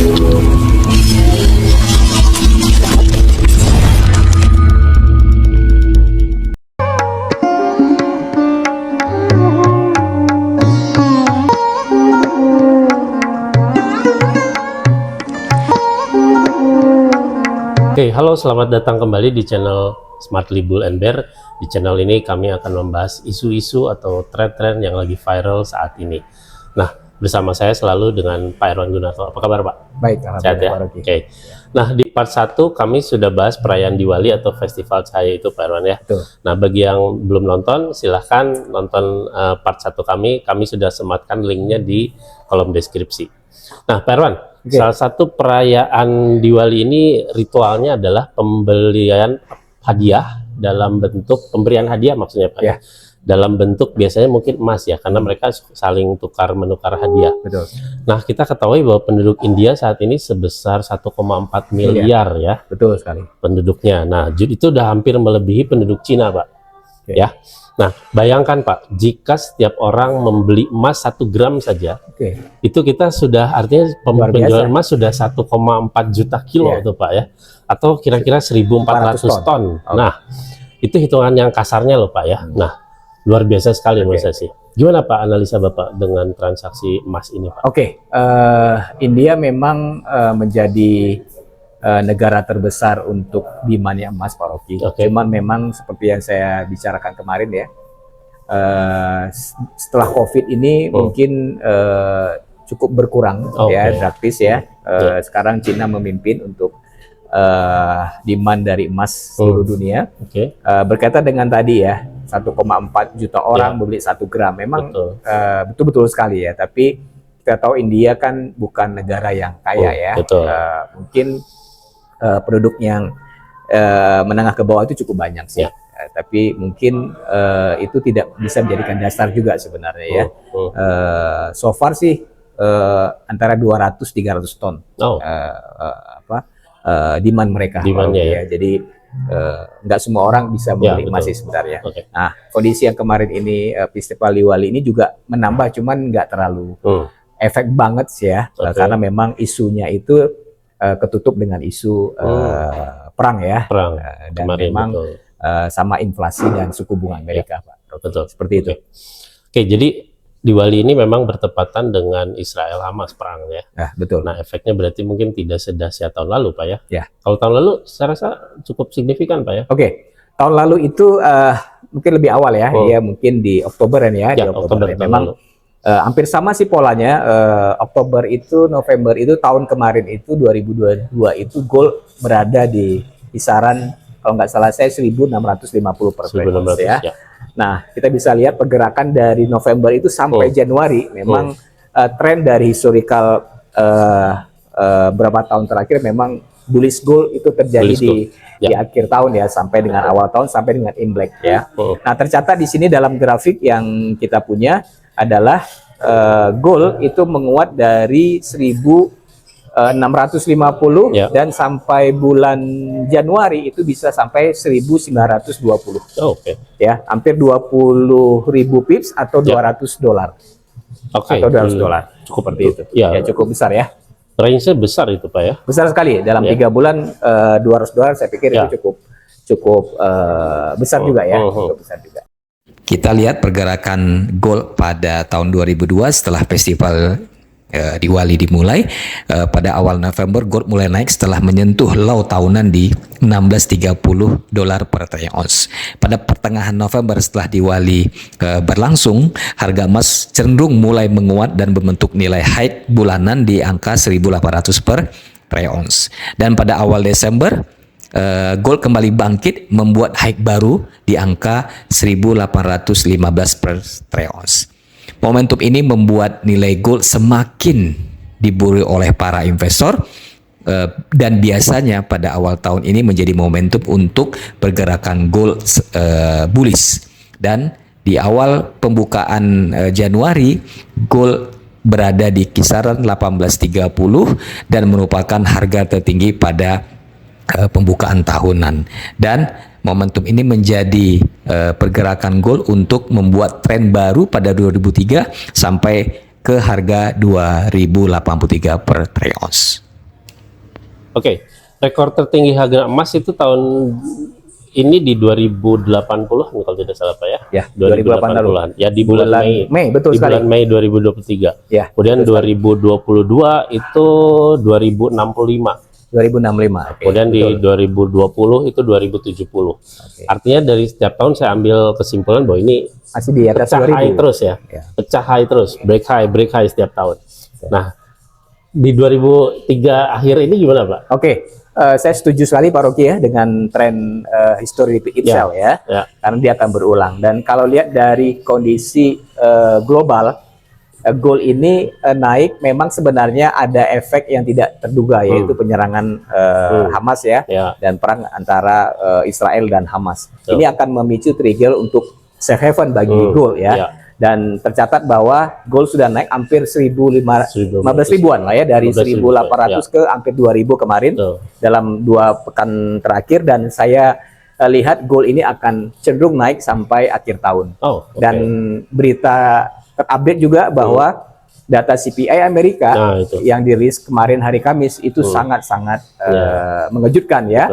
Oke, halo, selamat datang kembali di channel Smartly Bull and Bear. Di channel ini kami akan membahas isu-isu atau tren-tren yang lagi viral saat ini. Nah, bersama saya selalu dengan Pak Irwan Gunarto. Apa kabar, Pak? Baik, sehat ya? Oke. Nah, di part 1 kami sudah bahas perayaan Diwali atau festival cahaya itu, Pak Irwan ya. Betul. Nah, bagi yang belum nonton, silahkan nonton part 1 kami. Kami sudah sematkan linknya di kolom deskripsi. Nah, Pak Irwan, salah satu perayaan Diwali ini ritualnya adalah pembelian hadiah dalam bentuk pemberian hadiah, maksudnya Pak. Ya. Dalam bentuk biasanya mungkin emas ya, karena mereka saling menukar hadiah. Betul. Nah, kita ketahui bahwa penduduk India saat ini sebesar 1,4 miliar ya. Betul sekali. Penduduknya. Nah, itu udah hampir melebihi penduduk Cina, Pak. Oke. Ya. Nah, bayangkan Pak, jika setiap orang membeli emas 1 gram saja, itu kita sudah, artinya penjualan emas sudah 1,4 juta kilo tuh Pak ya, atau kira-kira 1.400 ton. Nah, itu hitungan yang kasarnya loh Pak ya. Nah, luar biasa sekali menurut saya sih. Gimana Pak analisa Bapak dengan transaksi emas ini Pak? India memang menjadi negara terbesar untuk demand emas, Pak Rocky. Cuman memang seperti yang saya bicarakan kemarin ya, setelah COVID ini mungkin cukup berkurang ya, drastis ya. Sekarang Cina memimpin untuk demand dari emas seluruh dunia. Berkaitan dengan tadi ya, 1,4 juta orang membeli 1 gram, memang betul-betul sekali ya. Tapi kita tahu India kan bukan negara yang kaya ya. Mungkin penduduk yang menengah ke bawah itu cukup banyak sih. Tapi mungkin itu tidak bisa menjadikan dasar juga sebenarnya ya. So far sih antara 200-300 ton demand mereka. Ya. Jadi nggak semua orang bisa membeli emas sih sebenarnya. Nah, kondisi yang kemarin ini festival Diwali ini juga menambah, cuman nggak terlalu efek banget sih ya, karena memang isunya itu ketutup dengan isu perang ya, dan memang sama inflasi dan suku bunga Amerika, Pak. Seperti itu. Oke, jadi Diwali ini memang bertepatan dengan Israel Hamas perang ya. Betul. Nah, efeknya berarti mungkin tidak sedahsyat tahun lalu, Pak ya. Ya. Kalau tahun lalu saya rasa cukup signifikan, Pak ya. Tahun lalu itu mungkin lebih awal ya, ya mungkin di Oktoberan ya, di Oktober. Memang hampir sama sih polanya. Oktober itu, November itu, tahun kemarin itu 2022 itu gold berada di kisaran, kalau nggak salah saya 1.650 per ounce ya. Nah, kita bisa lihat pergerakan dari November itu sampai Januari, memang tren dari historical berapa tahun terakhir memang bullish gold itu terjadi di akhir tahun ya, sampai dengan awal tahun, sampai dengan Imlek ya. Nah, tercatat di sini dalam grafik yang kita punya adalah gold itu menguat dari 1.650 dan sampai bulan Januari itu bisa sampai 1.920. Ya, hampir 20.000 pips atau $200. Atau $200. Cukup seperti itu. Ya, cukup besar ya. Range-nya besar itu Pak ya. Besar sekali dalam 3 bulan $200, saya pikir itu cukup besar juga ya. Cukup besar juga. Kita lihat pergerakan gold pada tahun 2002 setelah festival Diwali dimulai. Pada awal November gold mulai naik setelah menyentuh low tahunan di $1630 per troy ounce. Pada pertengahan November setelah Diwali berlangsung, harga emas cenderung mulai menguat dan membentuk nilai high bulanan di angka 1.800 per troy ounce. Dan pada awal Desember gold kembali bangkit membuat high baru di angka 1.815 per troy ounce. Momentum ini membuat nilai gold semakin diburu oleh para investor dan biasanya pada awal tahun ini menjadi momentum untuk pergerakan gold bullish. Dan di awal pembukaan Januari gold berada di kisaran 1830 dan merupakan harga tertinggi pada pembukaan tahunan. Dan momentum ini menjadi pergerakan gold untuk membuat tren baru pada 2003 sampai ke harga 2.083 per troy ounce. Oke, rekor tertinggi harga emas itu tahun ini di 2080 kalau tidak salah Pak ya. Ya, 2080-an. Ya di bulan Mei. Betul di sekali. bulan Mei 2023. Ya. Kemudian 2022 itu 2065. 2065. Okay, kemudian betul. Di 2020 itu 2070. Okay. Artinya dari setiap tahun saya ambil kesimpulan bahwa ini masih di atas pecah 2000. High terus ya. Pecah high terus, break high setiap tahun. Nah, di 2003 akhir ini gimana Pak? Oke, saya setuju sekali Pak Rocky ya dengan tren history itself ya, karena dia akan berulang. Dan kalau lihat dari kondisi global, gold ini naik memang sebenarnya ada efek yang tidak terduga, yaitu penyerangan Hamas ya, dan perang antara Israel dan Hamas. Ini akan memicu trigger untuk safe haven bagi gold ya. Dan tercatat bahwa gold sudah naik hampir 15 ribuan lah ya, dari 1.800 ke hampir 2.000 kemarin dalam 2 pekan terakhir. Dan saya lihat gold ini akan cenderung naik sampai akhir tahun. Dan berita terupdate juga bahwa data CPI Amerika yang dirilis kemarin hari Kamis itu sangat-sangat mengejutkan ya.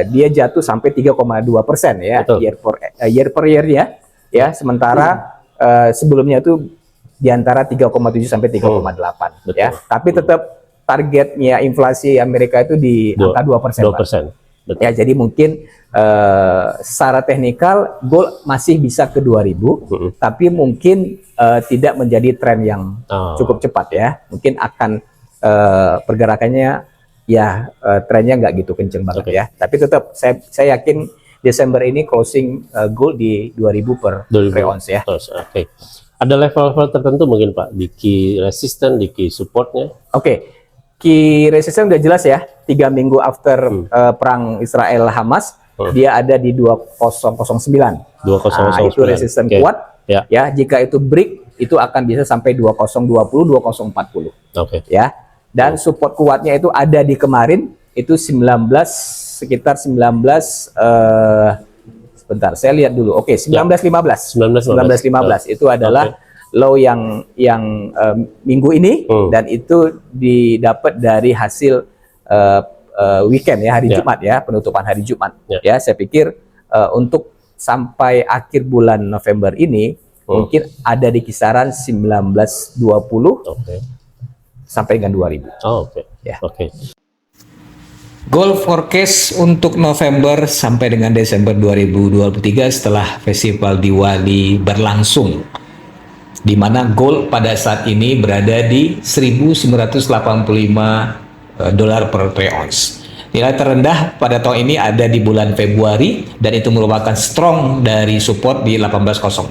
Dia jatuh sampai 3,2% ya, year per year ya, sementara sebelumnya itu di antara 3,7 sampai 3,8 ya. Tapi tetap targetnya inflasi Amerika itu di angka 2%. Ya, jadi mungkin secara teknikal gold masih bisa ke 2000, tapi mungkin tidak menjadi tren yang cukup cepat ya. Mungkin akan pergerakannya ya trennya nggak gitu kenceng banget ya. Tapi tetap saya yakin Desember ini closing gold di 2000 per ounce ya. Oke. Ada level-level tertentu mungkin Pak di key resistance, di key supportnya? Oke. Key resistance udah jelas ya. 3 minggu after perang Israel Hamas, dia ada di 2009. 2009. Itu resistance kuat. Ya, jika itu break itu akan bisa sampai 2020, 2040. Ya. Dan support kuatnya itu ada di kemarin itu sekitar 19 sebentar saya lihat dulu. Oke, 1915 itu adalah low yang minggu ini, dan itu didapat dari hasil weekend ya, hari Jumat ya, penutupan hari Jumat ya. Saya pikir untuk sampai akhir bulan November ini mungkin ada di kisaran 1920 sampai dengan 2000. Gold forecast untuk November sampai dengan Desember 2023 setelah festival Diwali berlangsung, di mana gold pada saat ini berada di 1.985 dolar per troy ounce. Nilai terendah pada tahun ini ada di bulan Februari, dan itu merupakan strong dari support di 1806.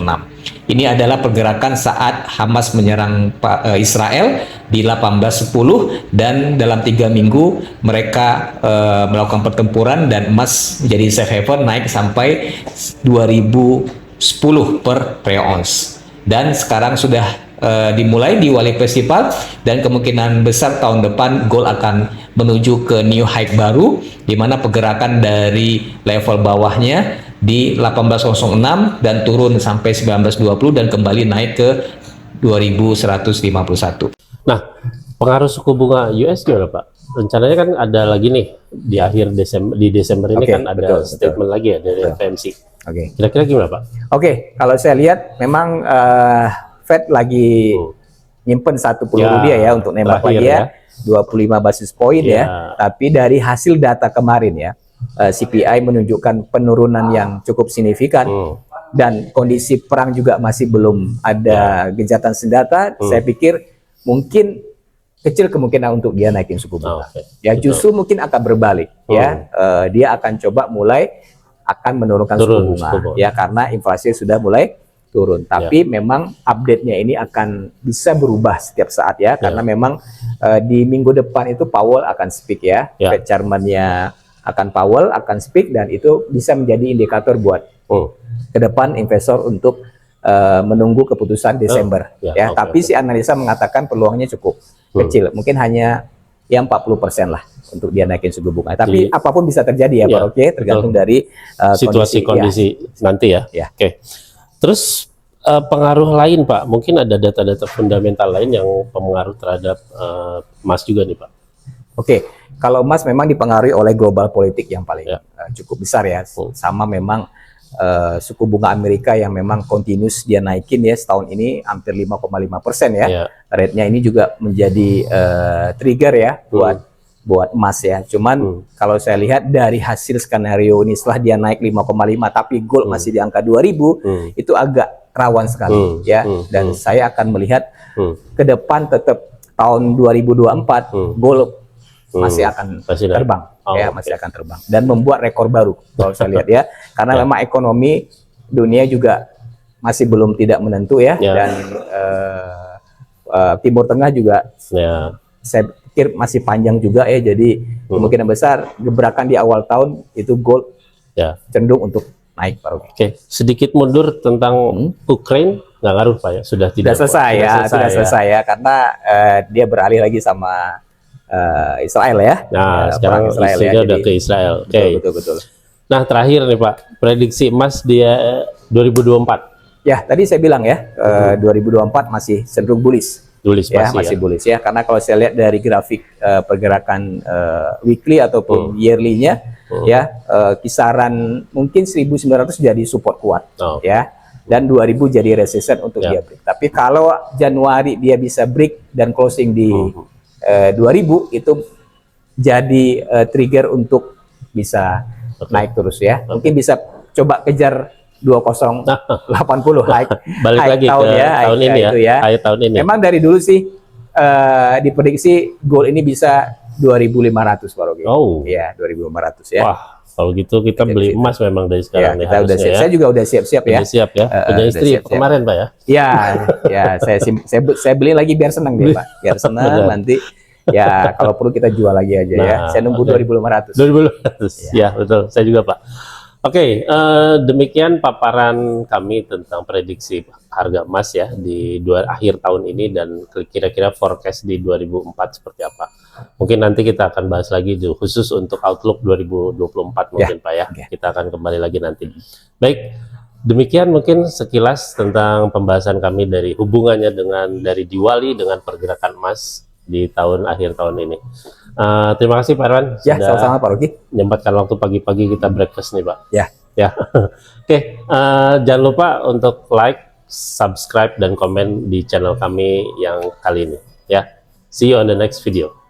Ini adalah pergerakan saat Hamas menyerang Israel di 1810, dan dalam 3 minggu mereka melakukan pertempuran, dan emas menjadi safe haven naik sampai 2010 per troy ounce. Dan sekarang sudah dimulai Diwali Festival, dan kemungkinan besar tahun depan gold akan menuju ke new high baru, di mana pergerakan dari level bawahnya di 1806 dan turun sampai 1920 dan kembali naik ke 2151. Nah, pengaruh suku bunga US gimana Pak? Rencananya kan ada lagi nih di akhir Desember ini kan ada statement lagi ya dari FOMC. Kira-kira gimana Pak? Kalau saya lihat memang Fed lagi nyimpen satu peluru dia ya untuk nembak lagi ya, 25 basis point ya. Tapi dari hasil data kemarin ya, CPI menunjukkan penurunan yang cukup signifikan, dan kondisi perang juga masih belum ada gencatan senjata. Saya pikir mungkin kecil kemungkinan untuk dia naikin suku bunga. Ya, justru mungkin akan berbalik ya. Dia akan coba akan menurunkan suku bunga ya, karena inflasi sudah mulai turun. Tapi memang update-nya ini akan bisa berubah setiap saat ya, karena memang di minggu depan itu Powell akan speak ya, Fed Chairman-nya Powell akan speak, dan itu bisa menjadi indikator buat ke depan investor untuk menunggu keputusan Desember ya. Tapi si analisa mengatakan peluangnya cukup kecil, mungkin hanya ya 40% lah untuk dia naikin suku bunga. Tapi apapun bisa terjadi ya Pak Rocky, tergantung dari situasi kondisi nanti ya. Terus pengaruh lain Pak, mungkin ada data-data fundamental lain yang pengaruh terhadap emas juga nih Pak. Oke, kalau emas memang dipengaruhi oleh global politik yang paling cukup besar ya. Sama memang suku bunga Amerika yang memang continuous dia naikin ya setahun ini hampir 5,5% ya. Rate-nya ini juga menjadi trigger ya buat emas ya. Cuman kalau saya lihat dari hasil skenario ini setelah dia naik 5,5 tapi gold masih di angka 2000 itu agak rawan sekali ya. Dan saya akan melihat ke depan tetap tahun 2024 gold masih akan terbang masih akan terbang dan membuat rekor baru kalau saya lihat ya, karena memang ekonomi dunia juga masih belum tidak menentu ya, dan Timur Tengah juga saya pikir masih panjang juga ya, jadi kemungkinan besar gebrakan di awal tahun itu gold cenderung untuk naik Pak Rogi. Oke, sedikit mundur tentang Ukraine, nggak ngaruh Pak ya, sudah selesai ya, karena dia beralih lagi sama Israel ya. Nah, sekarang Israel isunya udah ke Israel. Oke. Betul. Nah, terakhir nih Pak, prediksi emas dia 2024. Ya, tadi saya bilang ya, 2024 masih cenderung bullish. Masih bullish ya, karena kalau saya lihat dari grafik pergerakan weekly ataupun yearly-nya ya, kisaran mungkin 1900 jadi support kuat ya. Dan 2000 jadi resistance untuk dia break. Tapi kalau Januari dia bisa break dan closing di 2000 itu jadi trigger untuk bisa naik terus ya. Mungkin bisa coba kejar 2080 high balik lagi tahun ke ya, tahun ini ya. Akhir tahun ini. Memang dari dulu sih diprediksi gold ini bisa 2.500 Pak Rogi. Ya, 2.500 ya. Wah, kalau gitu kita beli emas memang dari sekarang ya, kita udah siap. Saya juga udah siap-siap ya. Udah siap ya. Punya istri kemarin Pak ya. Ya, saya beli lagi biar senang dia Pak. Biar senang nanti. Ya, kalau perlu kita jual lagi aja ya. Saya nunggu 2.500. 2.500. Ya, betul. Saya juga Pak. Oke, demikian paparan kami tentang prediksi harga emas ya di akhir tahun ini dan kira-kira forecast di 2004 seperti apa. Mungkin nanti kita akan bahas lagi khusus untuk outlook 2024 mungkin Pak ya. Kita akan kembali lagi nanti. Baik, demikian mungkin sekilas tentang pembahasan kami dari hubungannya dari Diwali dengan pergerakan emas di akhir tahun ini. Terima kasih Pak Irwan ya, sama-sama Pak Rogi, menyempatkan waktu pagi-pagi kita breakfast nih Pak. Ya. Oke, jangan lupa untuk like, subscribe dan komen di channel kami yang kali ini ya. See you on the next video.